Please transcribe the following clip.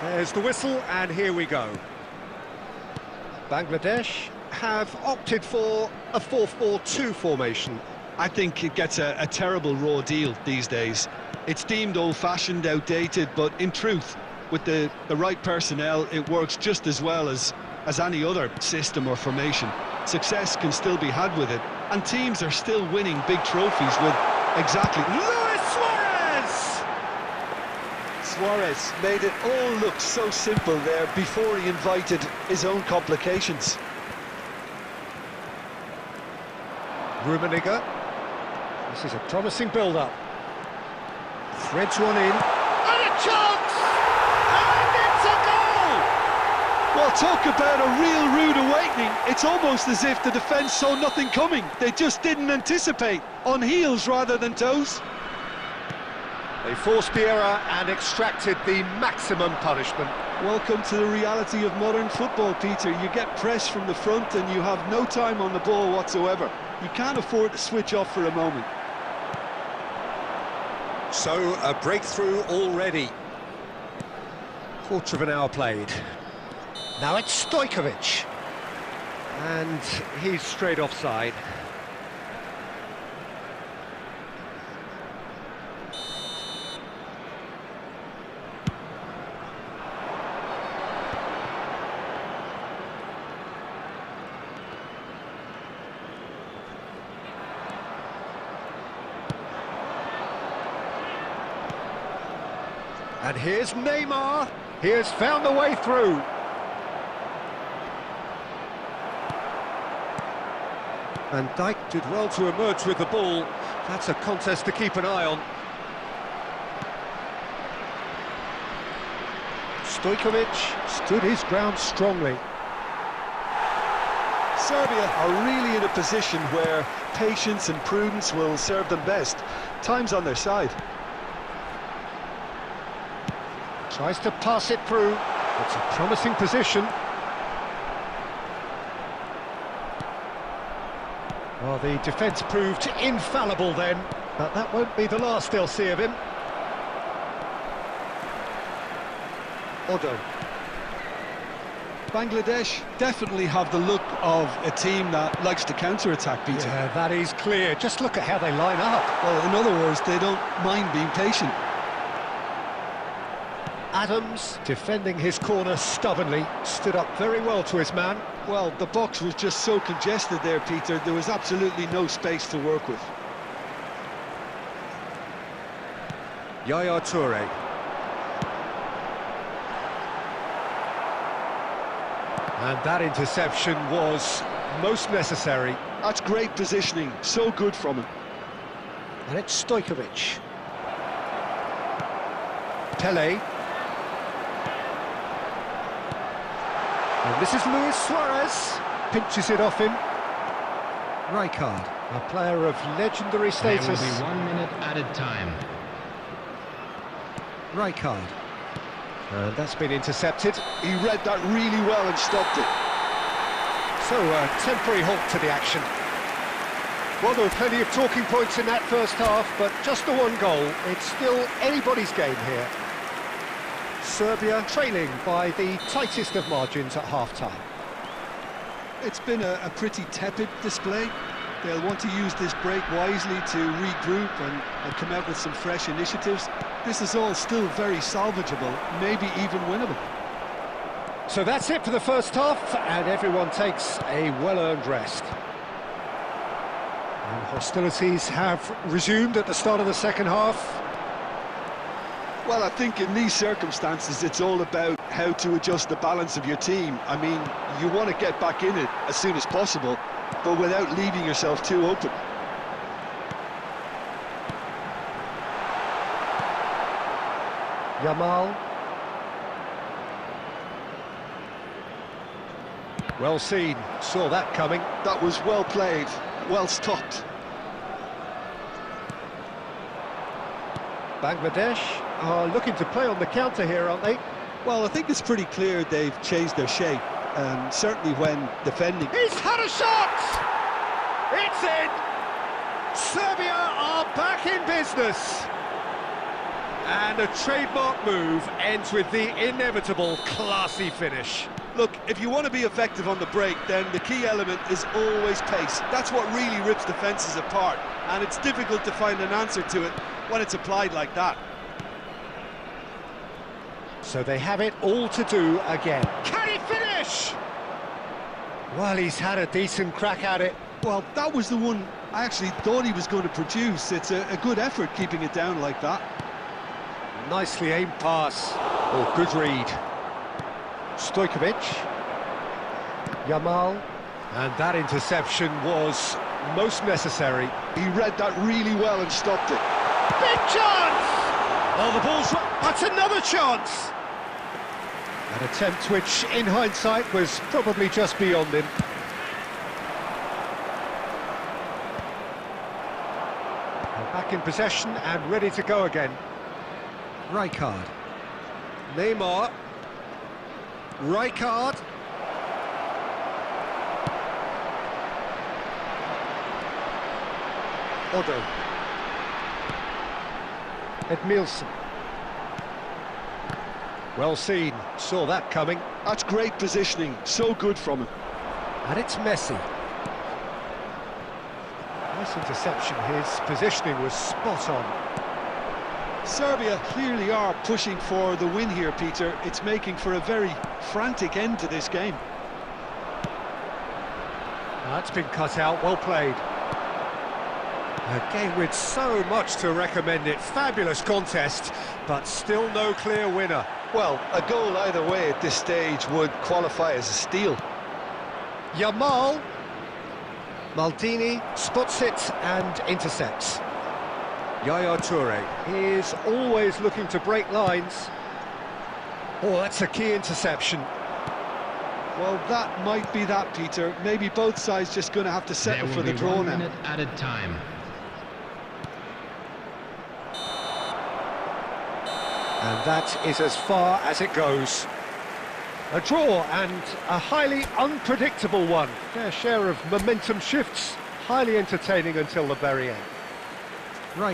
There's the whistle, and here we go. Bangladesh have opted for a 4-4-2 formation. I think it gets a terrible raw deal these days. It's deemed old-fashioned, outdated, but in truth, with the right personnel, it works just as well as any other system or formation. Success can still be had with it, and teams are still winning big trophies with exactly... Luis Suarez! Suarez made it all look so simple there before he invited his own complications. Rummenigge. This is a promising build-up. Threads one in. And a chance! And it's a goal! Well, talk about a real rude awakening. It's almost as if the defence saw nothing coming. They just didn't anticipate. On heels rather than toes. They forced the error and extracted the maximum punishment. Welcome to the reality of modern football, Peter. You get pressed from the front and you have no time on the ball whatsoever. You can't afford to switch off for a moment. So, a breakthrough already. Quarter of an hour played. Now it's Stojkovic. And he's straight offside. And here's Neymar. He has found the way through. Van Dijk did well to emerge with the ball. That's a contest to keep an eye on. Stojkovic stood his ground strongly. Serbia are really in a position where patience and prudence will serve them best. Time's on their side. Tries to pass it through. It's a promising position. Well, the defence proved infallible then, but that won't be the last they'll see of him. Odo. Bangladesh definitely have the look of a team that likes to counter-attack, Peter. Yeah, that is clear. Just look at how they line up. Well, in other words, they don't mind being patient. Adams, defending his corner stubbornly, stood up very well to his man. Well, the box was just so congested there, Peter, there was absolutely no space to work with. Yaya Toure. And that interception was most necessary. That's great positioning, so good from him. And it's Stojkovic. Pele. And this is Luis Suarez, pinches it off him. Rijkaard, a player of legendary status. There will be 1 minute added time. Rijkaard. And that's been intercepted. He read that really well and stopped it. So, a temporary halt to the action. Well, there were plenty of talking points in that first half, but just the one goal. It's still anybody's game here. Serbia trailing by the tightest of margins at half-time. It's been a pretty tepid display. They'll want to use this break wisely to regroup and come out with some fresh initiatives. This is all still very salvageable, maybe even winnable. So that's it for the first half, and everyone takes a well-earned rest. And hostilities have resumed at the start of the second half. Well, I think in these circumstances, it's all about how to adjust the balance of your team. I mean, you want to get back in it as soon as possible, but without leaving yourself too open. Yamal. Well seen, saw that coming. That was well played, well stopped. Bangladesh are looking to play on the counter here, aren't they? Well, I think it's pretty clear they've changed their shape, certainly when defending. He's had a shot! It's in! Serbia are back in business! And a trademark move ends with the inevitable classy finish. Look, if you want to be effective on the break, then the key element is always pace. That's what really rips defences apart, and it's difficult to find an answer to it when it's applied like that. So they have it all to do again. Can he finish? Well, he's had a decent crack at it. Well, that was the one I actually thought he was going to produce. It's a good effort keeping it down like that. Nicely aimed pass. Oh, good read. Stojkovic. Yamal. And that interception was most necessary. He read that really well and stopped it. Big chance! Oh, the ball's... That's another chance! An attempt which, in hindsight, was probably just beyond him. They're back in possession and ready to go again. Rijkaard. Neymar. Rijkaard. Otto. Edmilson. Well seen, saw that coming. That's great positioning, so good from him. And it's Messi. Nice interception, his positioning was spot on. Serbia clearly are pushing for the win here, Peter. It's making for a very frantic end to this game. That's been cut out, well played. A game with so much to recommend it. Fabulous contest, but still no clear winner. Well, a goal either way at this stage would qualify as a steal. Yamal. Maldini spots it and intercepts. Yaya Toure is always looking to break lines. Oh, that's a key interception. Well, that might be that, Peter. Maybe both sides just going to have to settle for the draw now. 1 minute added time. And that is as far as it goes. A draw, and a highly unpredictable one. Fair share of momentum shifts, highly entertaining until the very end.